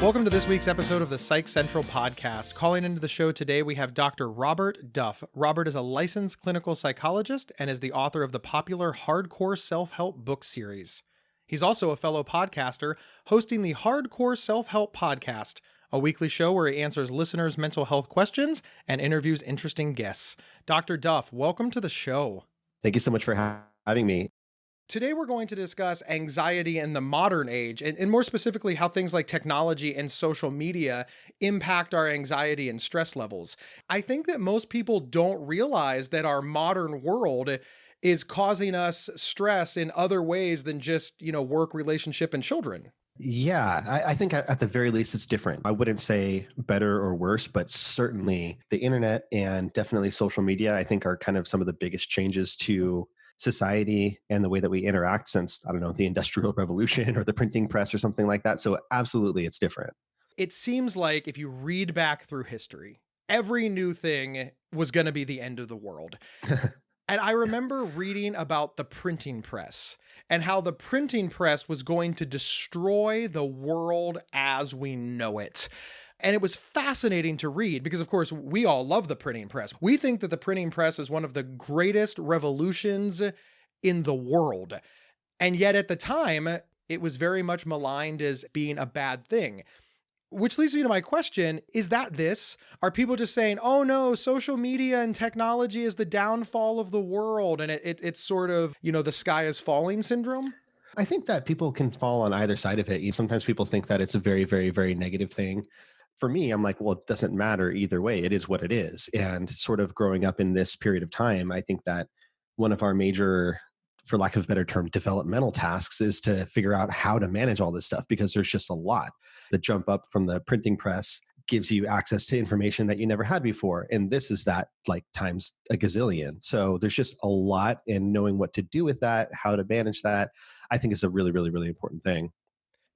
Welcome to this week's episode of the Psych Central podcast. Calling into the show today, we have Dr. Robert Duff. Robert is a licensed clinical psychologist and is the author of the popular Hardcore Self-Help book series. He's also a fellow podcaster, hosting the Hardcore Self-Help podcast, a weekly show where he answers listeners' mental health questions and interviews interesting guests. Dr. Duff, welcome to the show. Thank you so much for having me. Today, we're going to discuss anxiety in the modern age, and more specifically, how things like technology and social media impact our anxiety and stress levels. I think that most people don't realize that our modern world is causing us stress in other ways than just, work, relationship, and children. Yeah, I think at the very least, it's different. I wouldn't say better or worse, but certainly the internet and definitely social media, I think, are kind of some of the biggest changes to society and the way that we interact since, I don't know, the Industrial Revolution or the printing press or something like that. So absolutely, it's different. It seems like if you read back through history, every new thing was going to be the end of the world. And I remember reading about the printing press and how the printing press was going to destroy the world as we know it. And it was fascinating to read because, of course, we all love the printing press. We think that the printing press is one of the greatest revolutions in the world. And yet at the time, it was very much maligned as being a bad thing. Which leads me to my question, is that this? Are people just saying, oh no, social media and technology is the downfall of the world, and it's sort of, the sky is falling syndrome? I think that people can fall on either side of it. Sometimes people think that it's a very, very, very negative thing. For me, I'm like, well, it doesn't matter either way. It is what it is. And sort of growing up in this period of time, I think that one of our major, for lack of a better term, developmental tasks is to figure out how to manage all this stuff because there's just a lot. The jump up from the printing press gives you access to information that you never had before. And this is that like times a gazillion. So there's just a lot, and knowing what to do with that, how to manage that, I think is a really, really, really important thing.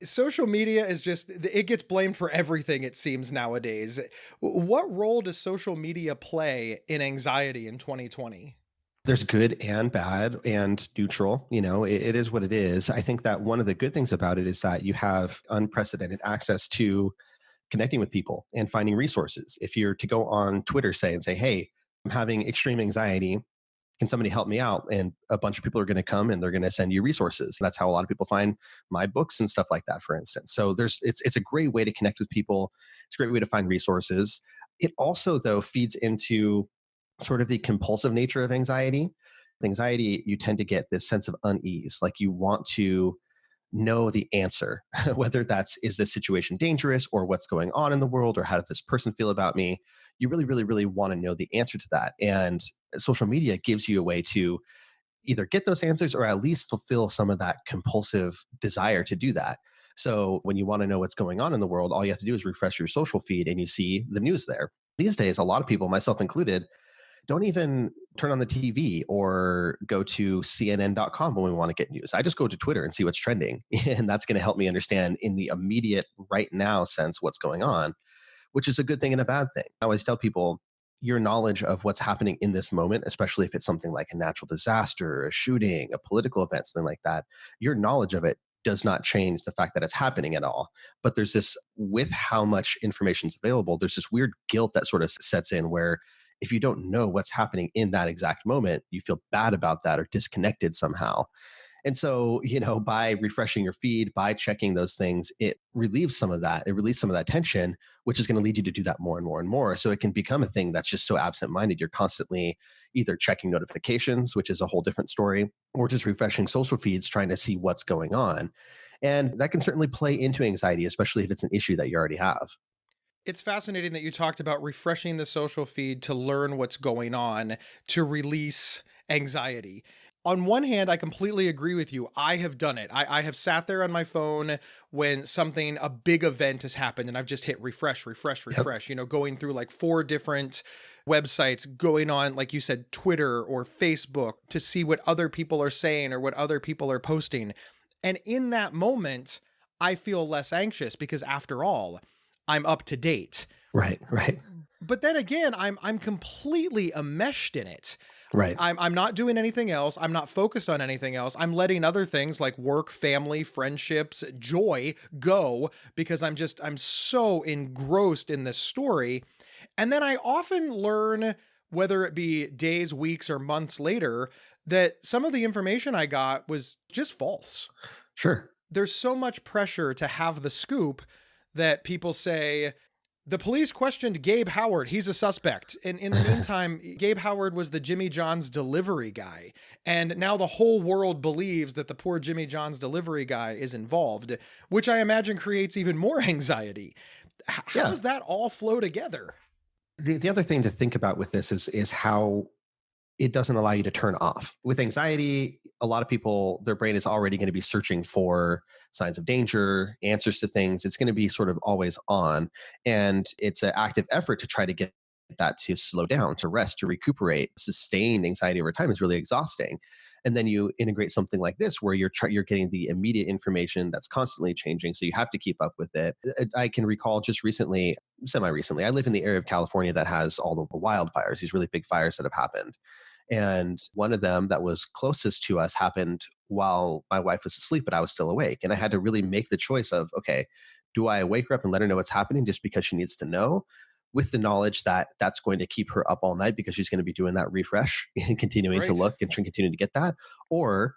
Social media is just, it gets blamed for everything, it seems, nowadays. What role does social media play in anxiety in 2020? There's good and bad and neutral. It is what it is. I think that one of the good things about it is that you have unprecedented access to connecting with people and finding resources. If you're to go on Twitter, and say, hey, I'm having extreme anxiety, can somebody help me out? And a bunch of people are going to come and they're going to send you resources. That's how a lot of people find my books and stuff like that, for instance. So it's a great way to connect with people. It's a great way to find resources. It also, though, feeds into sort of the compulsive nature of anxiety. With anxiety, you tend to get this sense of unease, like you want to know the answer, whether that's, is this situation dangerous, or what's going on in the world, or how does this person feel about me? You really, really, really want to know the answer to that. And social media gives you a way to either get those answers or at least fulfill some of that compulsive desire to do that. So when you want to know what's going on in the world, all you have to do is refresh your social feed and you see the news there. These days, a lot of people, myself included, don't even turn on the TV or go to CNN.com when we want to get news. I just go to Twitter and see what's trending. And that's going to help me understand in the immediate right now sense what's going on, which is a good thing and a bad thing. I always tell people your knowledge of what's happening in this moment, especially if it's something like a natural disaster, a shooting, a political event, something like that, your knowledge of it does not change the fact that it's happening at all. But there's this, with how much information is available, there's this weird guilt that sort of sets in where if you don't know what's happening in that exact moment, you feel bad about that or disconnected somehow. And so, by refreshing your feed, by checking those things, it relieves some of that. It relieves some of that tension, which is going to lead you to do that more and more and more. So it can become a thing that's just so absent-minded. You're constantly either checking notifications, which is a whole different story, or just refreshing social feeds, trying to see what's going on. And that can certainly play into anxiety, especially if it's an issue that you already have. It's fascinating that you talked about refreshing the social feed to learn what's going on, to release anxiety. On one hand, I completely agree with you. I have done it. I have sat there on my phone when a big event has happened, and I've just hit refresh, Yep. Going through like 4 different websites, going on, like you said, Twitter or Facebook to see what other people are saying or what other people are posting. And in that moment, I feel less anxious because, after all, I'm up to date. Right, right, But then again, I'm completely enmeshed in it. Right. I'm not doing anything else. I'm not focused on anything else. I'm letting other things like work, family, friendships, joy go because I'm so engrossed in this story. And then I often learn, whether it be days, weeks, or months later, that some of the information I got was just false. Sure. There's so much pressure to have the scoop that people say, the police questioned Gabe Howard. He's a suspect. And in the meantime, Gabe Howard was the Jimmy John's delivery guy. And now the whole world believes that the poor Jimmy John's delivery guy is involved, which I imagine creates even more anxiety. How Yeah. does that all flow together? The other thing to think about with this is how it doesn't allow you to turn off. With anxiety, a lot of people, their brain is already going to be searching for signs of danger, answers to things. It's going to be sort of always on. And it's an active effort to try to get that to slow down, to rest, to recuperate. Sustained anxiety over time is really exhausting. And then you integrate something like this where you're getting the immediate information that's constantly changing. So you have to keep up with it. I can recall just recently, semi recently, I live in the area of California that has all the wildfires, these really big fires that have happened. And one of them that was closest to us happened while my wife was asleep, but I was still awake. And I had to really make the choice of, okay, do I wake her up and let her know what's happening just because she needs to know? With the knowledge that that's going to keep her up all night because she's going to be doing that refresh and continuing to Right. look and continue to get that. Or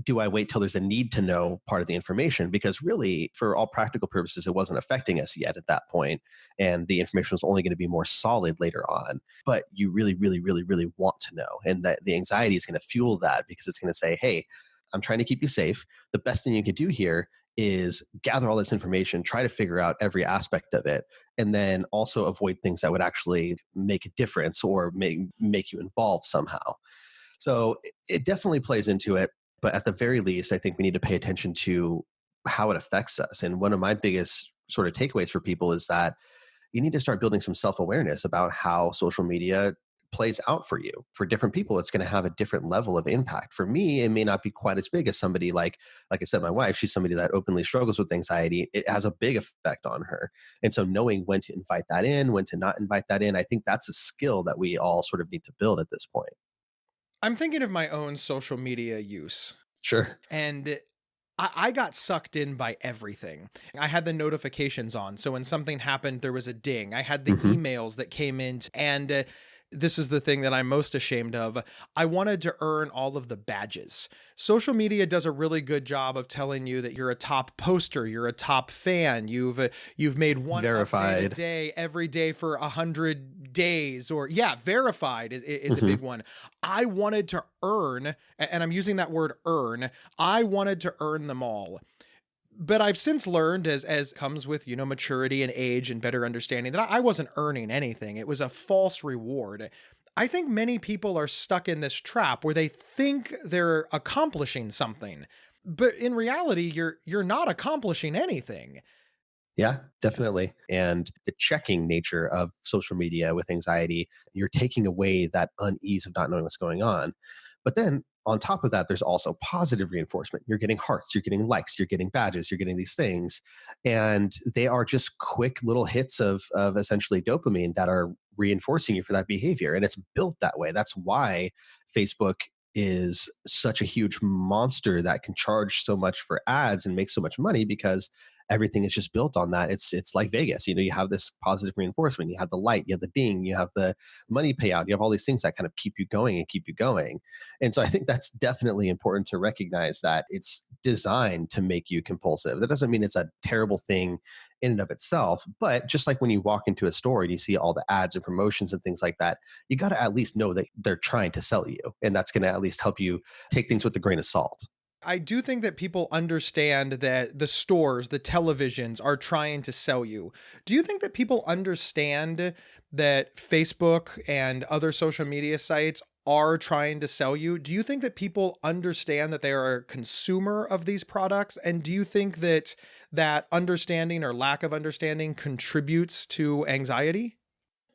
do I wait till there's a need to know part of the information? Because really, for all practical purposes, it wasn't affecting us yet at that point, and the information was only going to be more solid later on. But you really, really, really, really want to know, and that the anxiety is going to fuel that because it's going to say, "Hey, I'm trying to keep you safe. The best thing you can do here is gather all this information, try to figure out every aspect of it, and then also avoid things that would actually make a difference or make you involved somehow." So it definitely plays into it. But at the very least, I think we need to pay attention to how it affects us. And one of my biggest sort of takeaways for people is that you need to start building some self awareness about how social media plays out for you. For different people, it's going to have a different level of impact. For me, it may not be quite as big as somebody like I said, my wife, she's somebody that openly struggles with anxiety. It has a big effect on her. And so knowing when to invite that in, when to not invite that in, I think that's a skill that we all sort of need to build at this point. I'm thinking of my own social media use. Sure. And I got sucked in by everything. I had the notifications on. So when something happened, there was a ding. I had the Hmm. emails that came in. And this is the thing that I'm most ashamed of. I wanted to earn all of the badges. Social media does a really good job of telling you that you're a top poster, you're a top fan, you've made one update a Verified. day every day for 100 days, or yeah, verified is a Hmm. big one. I wanted to earn, and I'm using that word earn. I wanted to earn them all. But I've since learned, as comes with, maturity and age and better understanding, that I wasn't earning anything. It was a false reward. I think many people are stuck in this trap where they think they're accomplishing something, but in reality, you're not accomplishing anything. Yeah, definitely. And the checking nature of social media with anxiety, you're taking away that unease of not knowing what's going on. But then on top of that, there's also positive reinforcement. You're getting hearts, you're getting likes, you're getting badges, you're getting these things. And they are just quick little hits of essentially dopamine that are reinforcing you for that behavior. And it's built that way. That's why Facebook is such a huge monster that can charge so much for ads and make so much money because everything is just built on that. It's like Vegas. You have this positive reinforcement. You have the light, you have the ding, you have the money payout, you have all these things that kind of keep you going and keep you going. And so I think that's definitely important to recognize that it's designed to make you compulsive. That doesn't mean it's a terrible thing in and of itself, but just like when you walk into a store and you see all the ads and promotions and things like that, you got to at least know that they're trying to sell you, and that's going to at least help you take things with a grain of salt. I do think that people understand that the stores, the televisions are trying to sell you. Do you think that people understand that Facebook and other social media sites are trying to sell you? Do you think that people understand that they are a consumer of these products? And do you think that that understanding or lack of understanding contributes to anxiety?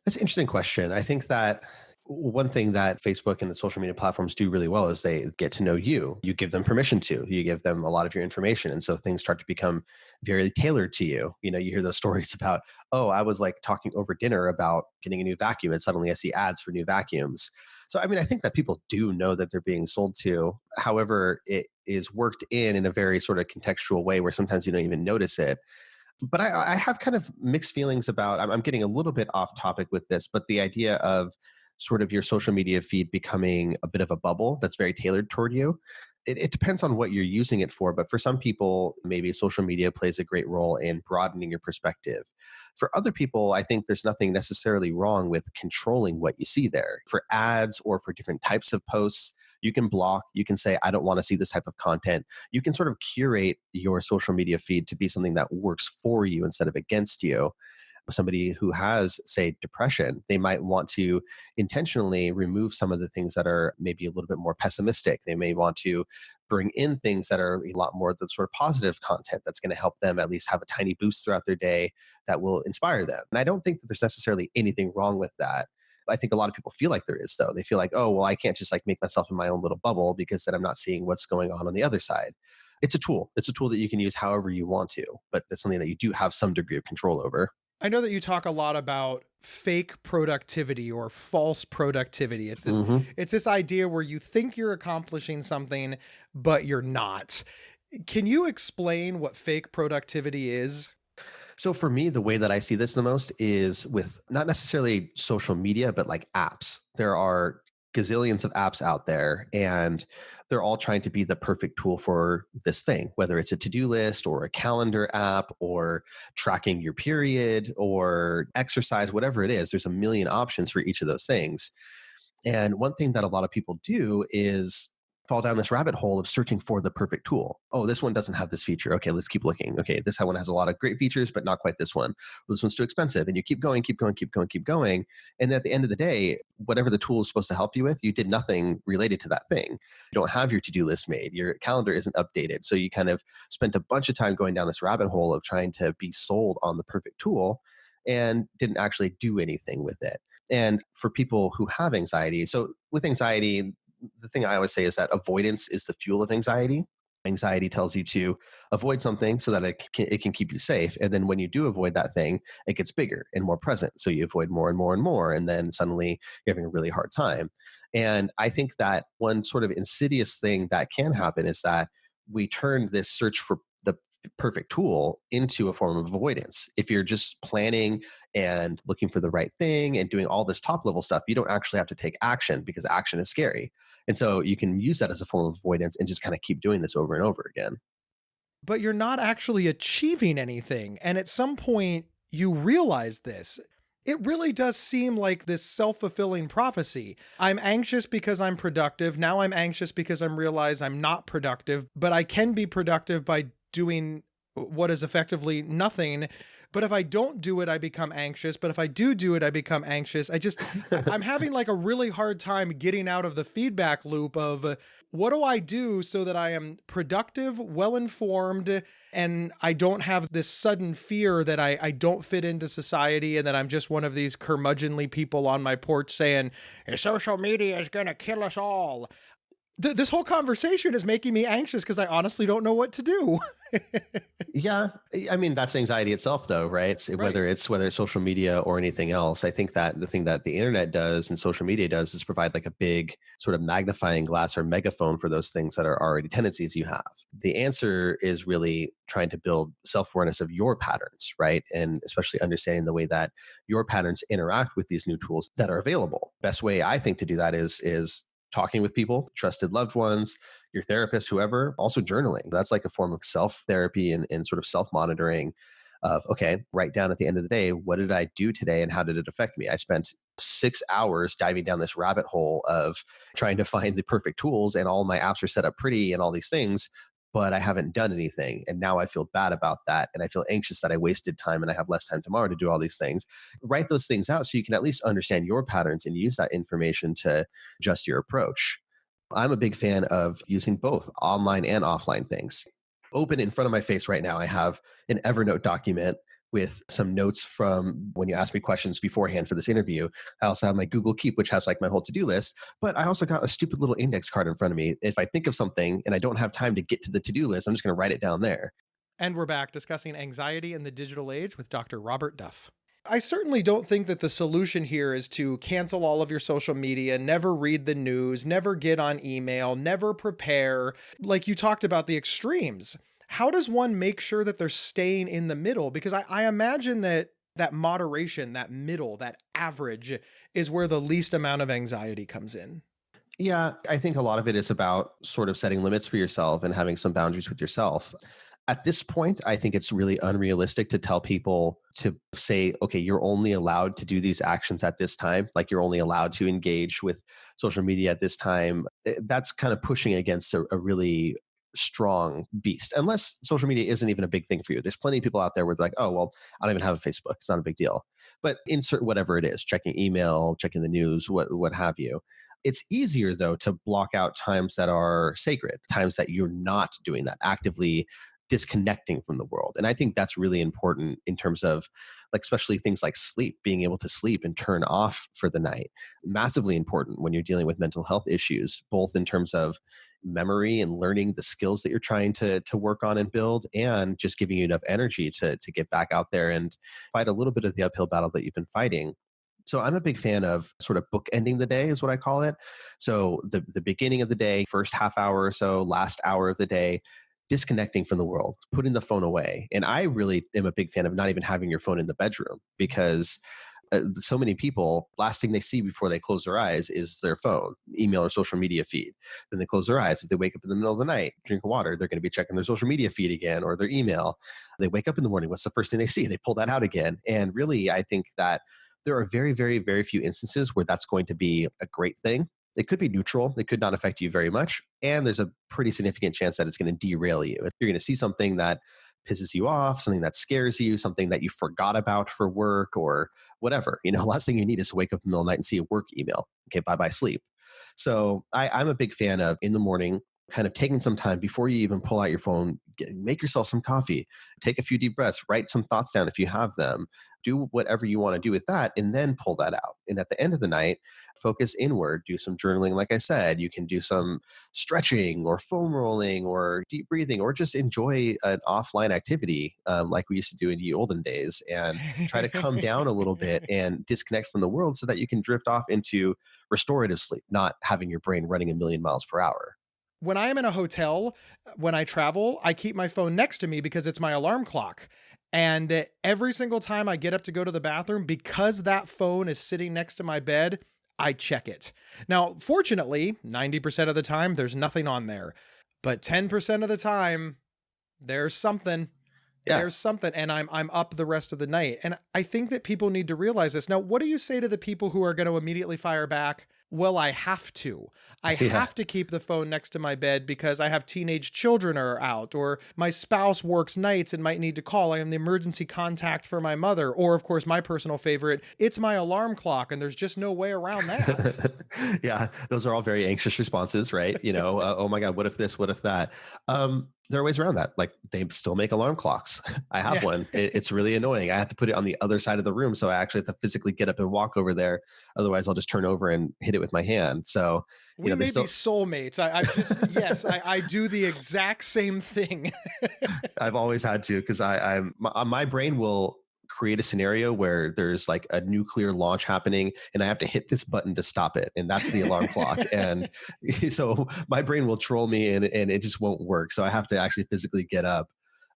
That's an interesting question. I think that one thing that Facebook and the social media platforms do really well is they get to know you. You give them permission to. You give them a lot of your information. And so things start to become very tailored to you. You hear those stories about, oh, I was like talking over dinner about getting a new vacuum and suddenly I see ads for new vacuums. So, I mean, I think that people do know that they're being sold to. However, it is worked in a very sort of contextual way where sometimes you don't even notice it. But I have kind of mixed feelings about, I'm getting a little bit off topic with this, but the idea of sort of your social media feed becoming a bit of a bubble that's very tailored toward you. It depends on what you're using it for, but for some people, maybe social media plays a great role in broadening your perspective. For other people, I think there's nothing necessarily wrong with controlling what you see there. For ads or for different types of posts, you can block, you can say, I don't want to see this type of content. You can sort of curate your social media feed to be something that works for you instead of against you. Somebody who has, say, depression, they might want to intentionally remove some of the things that are maybe a little bit more pessimistic. They may want to bring in things that are a lot more the sort of positive content that's going to help them at least have a tiny boost throughout their day that will inspire them. And I don't think that there's necessarily anything wrong with that. I think a lot of people feel like there is, though. They feel like, oh, well, I can't just like make myself in my own little bubble because then I'm not seeing what's going on the other side. It's a tool. It's a tool that you can use however you want to, but that's something that you do have some degree of control over. I know that you talk a lot about fake productivity or false productivity. Hmm. It's this idea where you think you're accomplishing something but you're not. Can you explain what fake productivity is? So for me, the way that I see this the most is with not necessarily social media, but like apps. There are gazillions of apps out there, and they're all trying to be the perfect tool for this thing, whether it's a to-do list or a calendar app or tracking your period or exercise, whatever it is. There's a million options for each of those things. And one thing that a lot of people do is fall down this rabbit hole of searching for the perfect tool. Oh, this one doesn't have this feature. Okay, let's keep looking. Okay, this one has a lot of great features, but not quite this one. Well, this one's too expensive. And you keep going, keep going, keep going, keep going. And at the end of the day, whatever the tool is supposed to help you with, you did nothing related to that thing. You don't have your to-do list made. Your calendar isn't updated. So you kind of spent a bunch of time going down this rabbit hole of trying to be sold on the perfect tool and didn't actually do anything with it. And for people who have anxiety, so with anxiety, the thing I always say is that avoidance is the fuel of anxiety. Anxiety tells you to avoid something so that it can keep you safe. And then when you do avoid that thing, it gets bigger and more present. So you avoid more and more and more. And then suddenly you're having a really hard time. And I think that one sort of insidious thing that can happen is that we turn this search for the perfect tool into a form of avoidance. If you're just planning and looking for the right thing and doing all this top level stuff, you don't actually have to take action because action is scary. And so you can use that as a form of avoidance and just kind of keep doing this over and over again. But you're not actually achieving anything. And at some point, you realize this. It really does seem like this self fulfilling prophecy. I'm anxious because I'm productive. Now I'm anxious because I'm realize I'm not productive, but I can be productive by doing what is effectively nothing. But if I don't do it, I become anxious. But if I do it, I become anxious. I'm having like a really hard time getting out of the feedback loop of what do I do so that I am productive, well informed, and I don't have this sudden fear that I don't fit into society and that I'm just one of these curmudgeonly people on my porch saying, social media is going to kill us all. This whole conversation is making me anxious because I honestly don't know what to do. Yeah, I mean that's anxiety itself, though, right? Right. Whether it's social media or anything else. I think that the thing that the internet does and social media does is provide like a big sort of magnifying glass or megaphone for those things that are already tendencies you have. The answer is really trying to build self awareness of your patterns, right? And especially understanding the way that your patterns interact with these new tools that are available. Best way I think to do that is talking with people, trusted loved ones, your therapist, whoever, also journaling. That's like a form of self therapy and sort of self monitoring of, okay, write down at the end of the day, what did I do today and how did it affect me? I spent 6 hours diving down this rabbit hole of trying to find the perfect tools and all my apps are set up pretty and all these things, but I haven't done anything. And now I feel bad about that. And I feel anxious that I wasted time and I have less time tomorrow to do all these things. Write those things out so you can at least understand your patterns and use that information to adjust your approach. I'm a big fan of using both online and offline things. Open in front of my face right now, I have an Evernote document with some notes from when you asked me questions beforehand for this interview. I also have my Google Keep, which has like my whole to-do list, but I also got a stupid little index card in front of me. If I think of something and I don't have time to get to the to-do list, I'm just going to write it down there. And we're back discussing anxiety in the digital age with Dr. Robert Duff. I certainly don't think that the solution here is to cancel all of your social media, never read the news, never get on email, never prepare. Like you talked about the extremes. How does one make sure that they're staying in the middle? Because I imagine that that moderation, that middle, that average is where the least amount of anxiety comes in. Yeah, I think a lot of it is about sort of setting limits for yourself and having some boundaries with yourself. At this point, I think it's really unrealistic to tell people to say, okay, you're only allowed to do these actions at this time. Like you're only allowed to engage with social media at this time. That's kind of pushing against a really strong beast, unless social media isn't even a big thing for you. There's plenty of people out there where it's like, oh, well, I don't even have a Facebook. It's not a big deal. But insert whatever it is, checking email, checking the news, what have you. It's easier though to block out times that are sacred, times that you're not doing that, actively disconnecting from the world. And I think that's really important in terms of like especially things like sleep, being able to sleep and turn off for the night. Massively important when you're dealing with mental health issues, both in terms of memory and learning the skills that you're trying to work on and build, and just giving you enough energy to get back out there and fight a little bit of the uphill battle that you've been fighting. So I'm a big fan of sort of bookending the day is what I call it. So the beginning of the day, first half hour or so, last hour of the day, disconnecting from the world, putting the phone away. And I really am a big fan of not even having your phone in the bedroom because so many people, last thing they see before they close their eyes is their phone, email, or social media feed. Then they close their eyes. If they wake up in the middle of the night, drink water, they're going to be checking their social media feed again or their email. They wake up in the morning. What's the first thing they see? They pull that out again. And really, I think that there are very, very, very few instances where that's going to be a great thing. It could be neutral. It could not affect you very much. And there's a pretty significant chance that it's going to derail you. If you're going to see something that pisses you off, something that scares you, something that you forgot about for work or whatever, last thing you need is to wake up in the middle of the night and see a work email. Okay, bye bye sleep. So I'm a big fan of in the morning, kind of taking some time before you even pull out your phone, make yourself some coffee, take a few deep breaths, write some thoughts down if you have them, do whatever you want to do with that, and then pull that out. And at the end of the night, focus inward, do some journaling. Like I said, you can do some stretching or foam rolling or deep breathing, or just enjoy an offline activity like we used to do in the olden days and try to come down a little bit and disconnect from the world so that you can drift off into restorative sleep, not having your brain running a million miles per hour. When I am in a hotel, when I travel, I keep my phone next to me because it's my alarm clock. And every single time I get up to go to the bathroom, because that phone is sitting next to my bed, I check it. Now, fortunately, 90% of the time, there's nothing on there. But 10% of the time, there's something. Yeah. There's something, and I'm up the rest of the night. And I think that people need to realize this. Now, what do you say to the people who are going to immediately fire back? Well, I have to. I Yeah. have to keep the phone next to my bed because I have teenage children are out, or my spouse works nights and might need to call. I am the emergency contact for my mother. Or, of course, my personal favorite, it's my alarm clock, and there's just no way around that. Yeah, those are all very anxious responses, right? Oh my God, what if this? What if that? There are ways around that. Like they still make alarm clocks. I have Yeah. one. It's really annoying. I have to put it on the other side of the room, so I actually have to physically get up and walk over there. Otherwise, I'll just turn over and hit it with my hand. So, We they may be still. soulmates. I've just, yes, I do the exact same thing. I've always had to because my brain will create a scenario where there's like a nuclear launch happening and I have to hit this button to stop it. And that's the alarm clock. And so my brain will troll me and it just won't work. So I have to actually physically get up.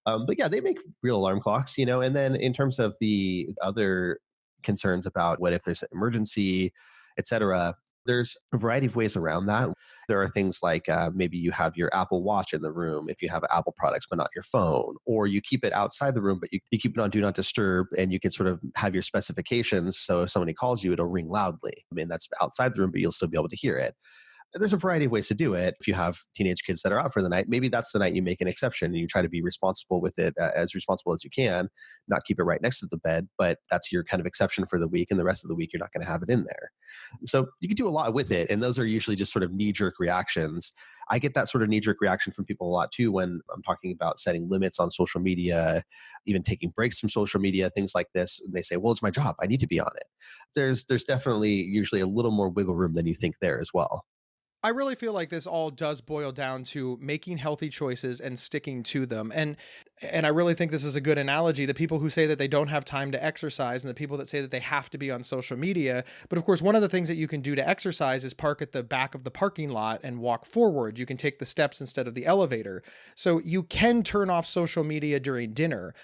But yeah, they make real alarm clocks, and then in terms of the other concerns about what if there's an emergency, et cetera, there's a variety of ways around that. There are things like maybe you have your Apple Watch in the room if you have Apple products, but not your phone, or you keep it outside the room, but you keep it on Do Not Disturb and you can sort of have your specifications. So if somebody calls you, it'll ring loudly. I mean, that's outside the room, but you'll still be able to hear it. There's a variety of ways to do it. If you have teenage kids that are out for the night, maybe that's the night you make an exception and you try to be responsible with it, as responsible as you can, not keep it right next to the bed, but that's your kind of exception for the week. And the rest of the week, you're not going to have it in there. So you can do a lot with it. And those are usually just sort of knee jerk reactions. I get that sort of knee jerk reaction from people a lot too when I'm talking about setting limits on social media, even taking breaks from social media, things like this. And they say, well, it's my job. I need to be on it. There's definitely usually a little more wiggle room than you think there as well. I really feel like this all does boil down to making healthy choices and sticking to them. And I really think this is a good analogy. The people who say that they don't have time to exercise and the people that say that they have to be on social media. But of course, one of the things that you can do to exercise is park at the back of the parking lot and walk forward. You can take the steps instead of the elevator. So you can turn off social media during dinner.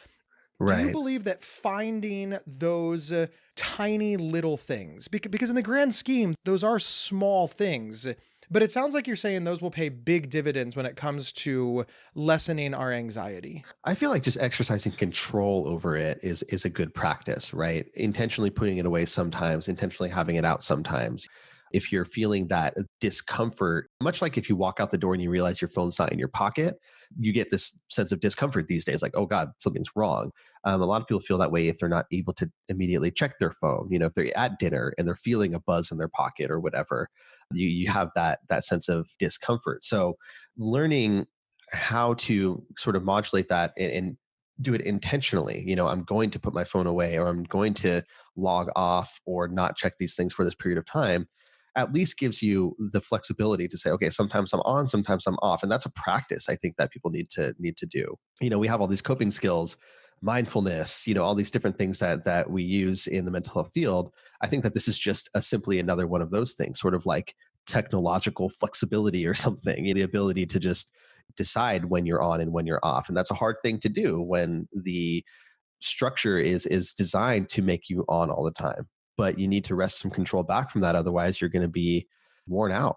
Do you Right. believe that finding those tiny little things, because in the grand scheme, those are small things, but it sounds like you're saying those will pay big dividends when it comes to lessening our anxiety. I feel like just exercising control over it is a good practice, right? Intentionally putting it away sometimes, intentionally having it out sometimes. If you're feeling that discomfort, much like if you walk out the door and you realize your phone's not in your pocket, you get this sense of discomfort these days, like, oh God, something's wrong. A lot of people feel that way if they're not able to immediately check their phone. If they're at dinner and they're feeling a buzz in their pocket or whatever, you have that sense of discomfort. So learning how to sort of modulate that and do it intentionally. I'm going to put my phone away, or I'm going to log off or not check these things for this period of time, at least gives you the flexibility to say, okay, sometimes I'm on, sometimes I'm off. And that's a practice I think that people need to do. We have all these coping skills, mindfulness, all these different things that we use in the mental health field. I think that this is just simply another one of those things, sort of like technological flexibility or something, the ability to just decide when you're on and when you're off. And that's a hard thing to do when the structure is designed to make you on all the time. But you need to wrest some control back from that. Otherwise, you're going to be worn out.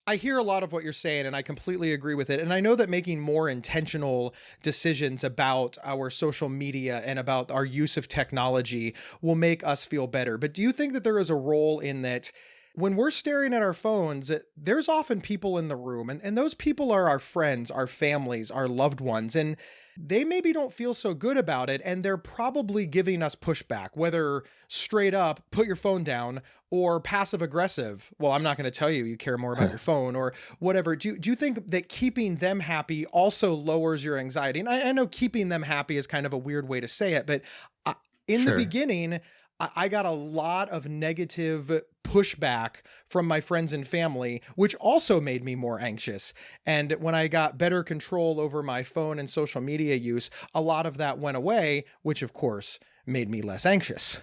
I hear a lot of what you're saying, and I completely agree with it. And I know that making more intentional decisions about our social media and about our use of technology will make us feel better. But do you think that there is a role in that? When we're staring at our phones, there's often people in the room, and those people are our friends, our families, our loved ones. And they maybe don't feel so good about it. And they're probably giving us pushback, whether straight up, put your phone down, or passive aggressive. Well, I'm not going to tell you, you care more about your phone, or whatever. Do you think that keeping them happy also lowers your anxiety? And I know keeping them happy is kind of a weird way to say it, but uh, in the Sure. beginning, I got a lot of negative pushback from my friends and family, which also made me more anxious. And when I got better control over my phone and social media use, a lot of that went away, which of course made me less anxious.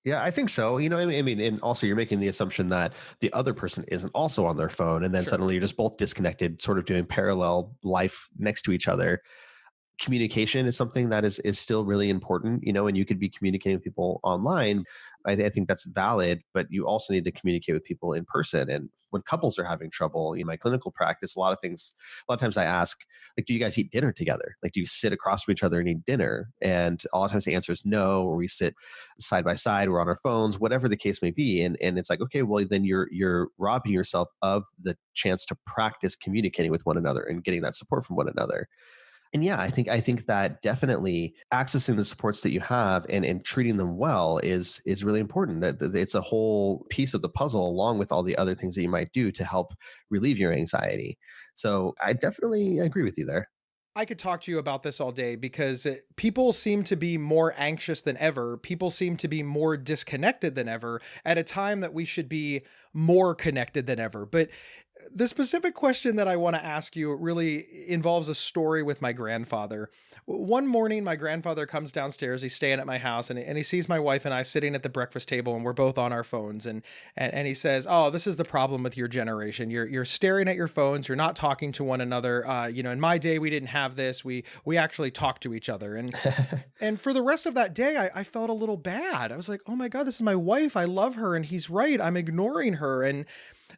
Yeah, I think so. I mean, and also you're making the assumption that the other person isn't also on their phone, and then Sure. suddenly you're just both disconnected, sort of doing parallel life next to each other. Communication is something that is still really important, and you could be communicating with people online. I think that's valid, but you also need to communicate with people in person. And when couples are having trouble in my clinical practice, a lot of times I ask, like, do you guys eat dinner together? Like, do you sit across from each other and eat dinner? And a lot of times the answer is no, or we sit side by side, we're on our phones, whatever the case may be. And it's like, okay, well, then you're robbing yourself of the chance to practice communicating with one another and getting that support from one another. And yeah, I think that definitely accessing the supports that you have and treating them well is really important. That it's a whole piece of the puzzle, along with all the other things that you might do to help relieve your anxiety. So I definitely agree with you there. I could talk to you about this all day because people seem to be more anxious than ever. People seem to be more disconnected than ever at a time that we should be more connected than ever. But the specific question that I want to ask you really involves a story with my grandfather. One morning, my grandfather comes downstairs. He's staying at my house, and he sees my wife and I sitting at the breakfast table, and we're both on our phones. And he says, "Oh, this is the problem with your generation. You're staring at your phones. You're not talking to one another. In my day, we didn't have this. We actually talked to each other." And for the rest of that day, I felt a little bad. I was like, "Oh my God, this is my wife. I love her, and he's right. I'm ignoring her." And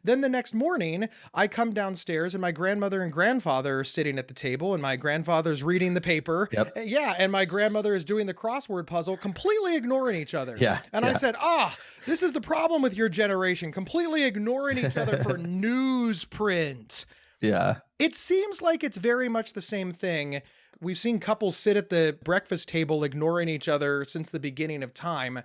then the next morning, I come downstairs and my grandmother and grandfather are sitting at the table, and my grandfather's reading the paper. Yep. Yeah, and my grandmother is doing the crossword puzzle, completely ignoring each other. Yeah. And I Yeah. said, this is the problem with your generation, completely ignoring each other for newsprint. Yeah. It seems like it's very much the same thing. We've seen couples sit at the breakfast table ignoring each other since the beginning of time,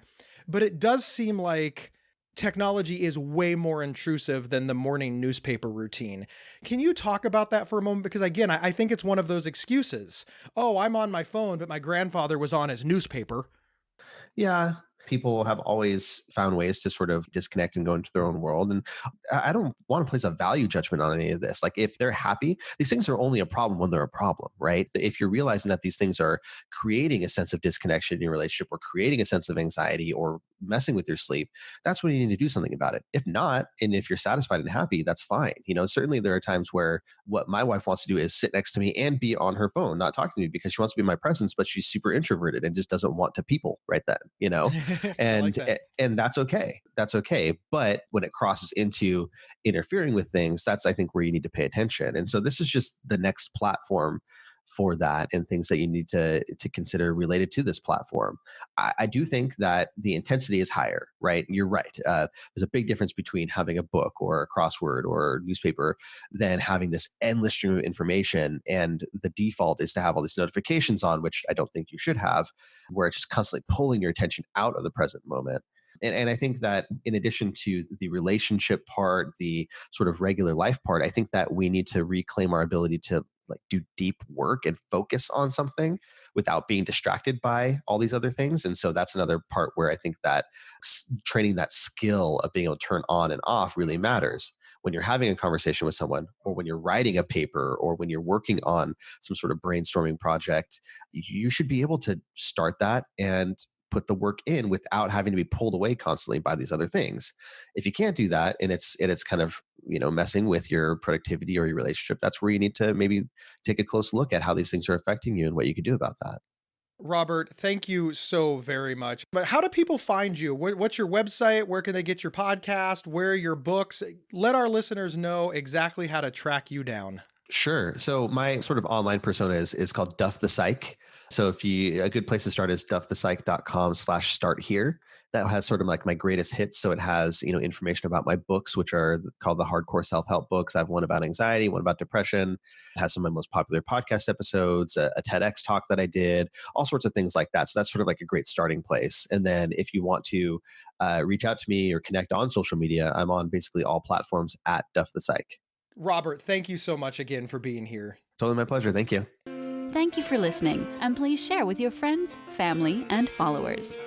but it does seem like technology is way more intrusive than the morning newspaper routine. Can you talk about that for a moment? Because again, I think it's one of those excuses. Oh, I'm on my phone, but my grandfather was on his newspaper. Yeah. People have always found ways to sort of disconnect and go into their own world. And I don't want to place a value judgment on any of this. Like if they're happy, these things are only a problem when they're a problem, right? If you're realizing that these things are creating a sense of disconnection in your relationship or creating a sense of anxiety or messing with your sleep, that's when you need to do something about it. If not, and if you're satisfied and happy, that's fine. Certainly there are times where what my wife wants to do is sit next to me and be on her phone, not talk to me because she wants to be in my presence, but she's super introverted and just doesn't want to people right then. I like and that. and that's okay. That's okay. But when it crosses into interfering with things, that's I think where you need to pay attention. And so this is just the next platform for that and things that you need to consider related to this platform. I do think that the intensity is higher, right? You're right. There's a big difference between having a book or a crossword or newspaper than having this endless stream of information. And the default is to have all these notifications on, which I don't think you should have, where it's just constantly pulling your attention out of the present moment. And I think that in addition to the relationship part, the sort of regular life part, I think that we need to reclaim our ability to like do deep work and focus on something without being distracted by all these other things. And so that's another part where I think that training that skill of being able to turn on and off really matters. When you're having a conversation with someone, or when you're writing a paper, or when you're working on some sort of brainstorming project, you should be able to start that and put the work in without having to be pulled away constantly by these other things. If you can't do that and it's kind of messing with your productivity or your relationship, that's where you need to maybe take a close look at how these things are affecting you and what you can do about that. Robert, thank you so very much. But how do people find you? What's your website? Where can they get your podcast? Where are your books? Let our listeners know exactly how to track you down. Sure. So my sort of online persona is called Duff the Psych. So if you a good place to start is duffthepsych.com/start here. That has sort of like my greatest hits. So it has, information about my books, which are called the hardcore self-help books. I have one about anxiety, one about depression. It has some of my most popular podcast episodes, a TEDx talk that I did, all sorts of things like that. So that's sort of like a great starting place. And then if you want to reach out to me or connect on social media, I'm on basically all platforms at Duff the Psych. Robert, thank you so much again for being here. Totally my pleasure. Thank you. Thank you for listening, and please share with your friends, family, and followers.